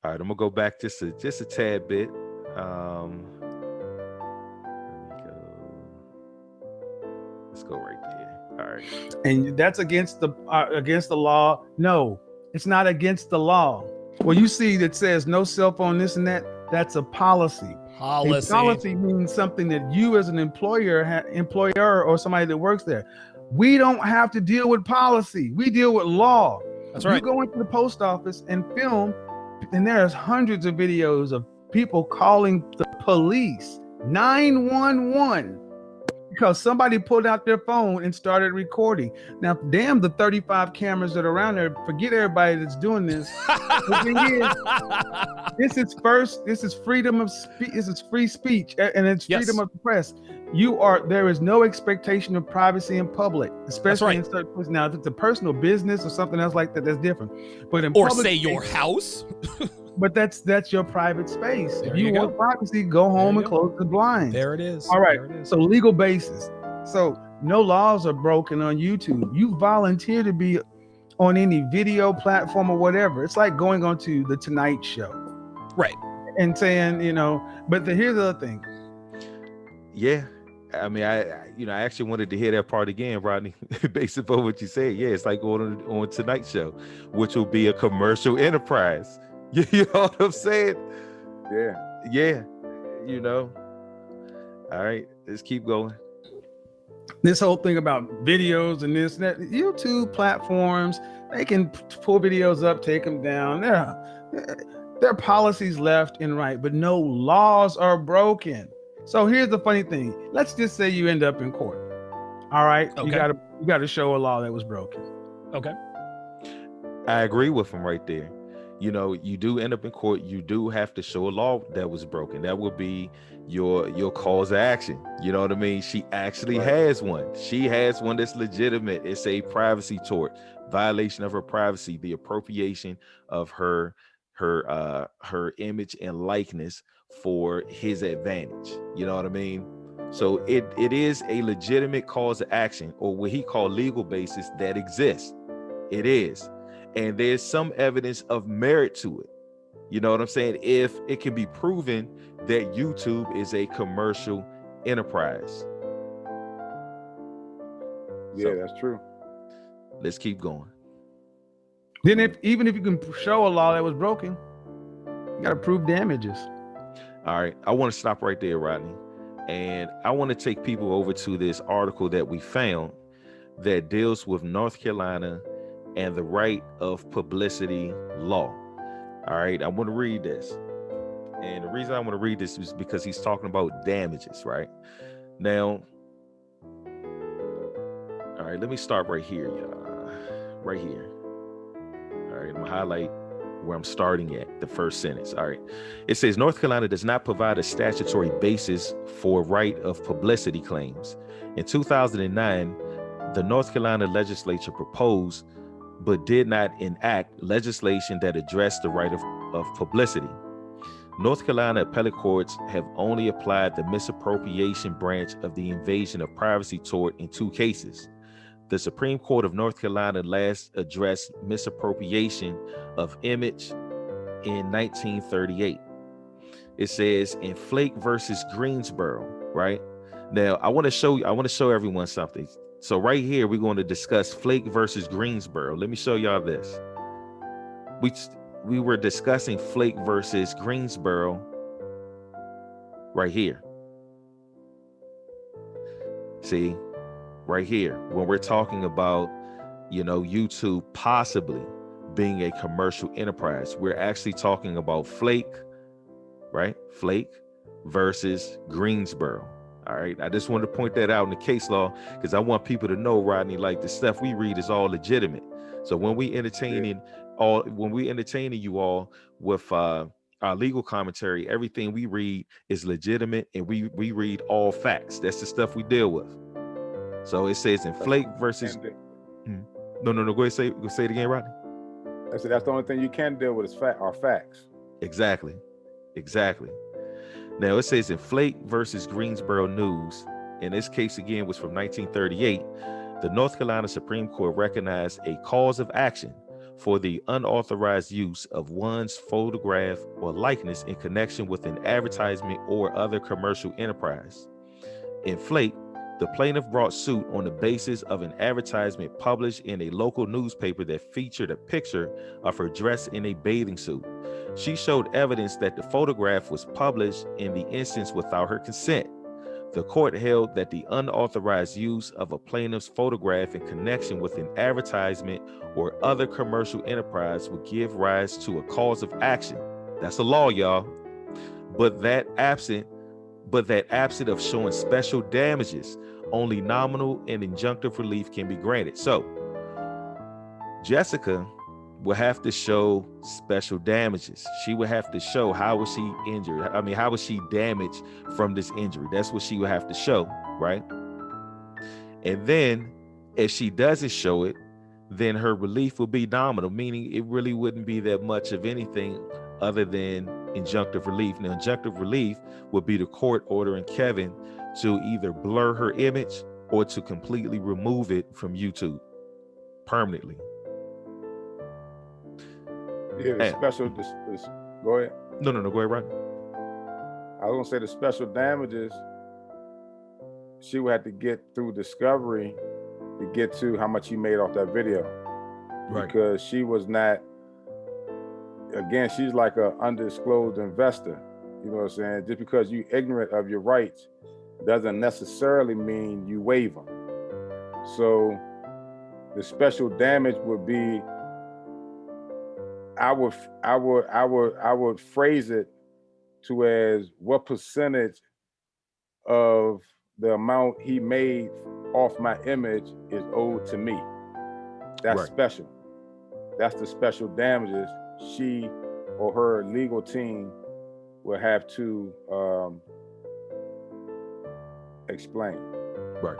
All right, I'm gonna go back just a tad bit. Let me go. Let's go right there. All right. And that's against the law. No, it's not against the law. Well, you see that says no cell phone, this and that. That's a policy. A policy means something that you, as an employer, or somebody that works there, we don't have to deal with policy. We deal with law. That's right. You go into the post office and film, and there's hundreds of videos of people calling the police, 911. Because somebody pulled out their phone and started recording. Now, damn the 35 cameras that are around there. Forget everybody that's doing this. The thing is, this is freedom of speech. This is free speech, and it's freedom of the press. There is no expectation of privacy in public, especially in certain places. Now, if it's a personal business or something else like that, that's different. But in public say your house. But that's your private space. If you want privacy, go home and close the blinds. There it is. All right. So legal basis. So no laws are broken on YouTube. You volunteer to be on any video platform or whatever. It's like going on to the Tonight Show. Right. And saying, but here's the other thing. Yeah. I mean, I actually wanted to hear that part again, Rodney, based upon what you said. Yeah, it's like going on Tonight Show, which will be a commercial enterprise. You know what I'm saying? Yeah. All right, let's keep going. This whole thing about videos and this and that, YouTube platforms, they can pull videos up, take them down. There are policies left and right, but no laws are broken. So here's the funny thing. Let's just say you end up in court. All right. Okay. You got to show a law that was broken. Okay. I agree with him right there. You do end up in court. You do have to show a law that was broken. That would be your cause of action. You know what I mean? She actually has one. She has one that's legitimate. It's a privacy tort, violation of her privacy, the appropriation of her image and likeness for his advantage. You know what I mean? So it is a legitimate cause of action, or what he called legal basis, that exists. It is. And there's some evidence of merit to it. You know what I'm saying? If it can be proven that YouTube is a commercial enterprise. Yeah, that's true. Let's keep going. Then even if you can show a law that was broken, you got to prove damages. All right. I want to stop right there, Rodney. And I want to take people over to this article that we found that deals with North Carolina and the right of publicity law. All right, I want to read this. And the reason I want to read this is because he's talking about damages, right? Now, all right, let me start right here, y'all. Right here. All right, I'm going to highlight where I'm starting at, the first sentence. All right, it says, North Carolina does not provide a statutory basis for right of publicity claims. In 2009, the North Carolina legislature proposed but did not enact legislation that addressed the right of publicity. North Carolina appellate courts have only applied the misappropriation branch of the invasion of privacy tort in 2 cases. The Supreme Court of North Carolina last addressed misappropriation of image in 1938. It says in Flake versus Greensboro, right? Now, I want to show everyone something. So right here, we're going to discuss Flake versus Greensboro. Let me show y'all this. We were discussing Flake versus Greensboro right here. See, right here, when we're talking about, YouTube possibly being a commercial enterprise, we're actually talking about Flake, right? Flake versus Greensboro. All right. I just wanted to point that out in the case law because I want people to know, Rodney, like the stuff we read is all legitimate. So when we entertaining you all with our legal commentary, everything we read is legitimate and we read all facts. That's the stuff we deal with. So it says in Flake versus No, go ahead, say it again, Rodney. I said that's the only thing you can deal with is facts. Exactly. Now it says in Flake versus Greensboro News, in this case again was from 1938, the North Carolina Supreme Court recognized a cause of action for the unauthorized use of one's photograph or likeness in connection with an advertisement or other commercial enterprise. Inflate, the plaintiff brought suit on the basis of an advertisement published in a local newspaper that featured a picture of her dressed in a bathing suit. She showed evidence that the photograph was published in the instance without her consent. The court held that the unauthorized use of a plaintiff's photograph in connection with an advertisement or other commercial enterprise would give rise to a cause of action. That's a law, y'all. But that absent of showing special damages, only nominal and injunctive relief can be granted. So Jessica will have to show special damages. She would have to show how was she injured. I mean, how was she damaged from this injury? That's what she would have to show, right? And then if she doesn't show it, then her relief will be nominal, meaning it really wouldn't be that much of anything other than injunctive relief. Now, injunctive relief would be the court ordering Kevin to either blur her image or to completely remove it from YouTube permanently. Yeah, the special. Go ahead. No, go ahead, Rodney. I was gonna say the special damages. She would have to get through discovery to get to how much he made off that video, Right. Because she was not. Again, she's like an undisclosed investor. You know what I'm saying? Just because you're ignorant of your rights doesn't necessarily mean you waive them. So the special damage would be. I would phrase it to as what percentage of the amount he made off my image is owed to me. That's right. Special. That's the special damages she or her legal team will have to explain. Right.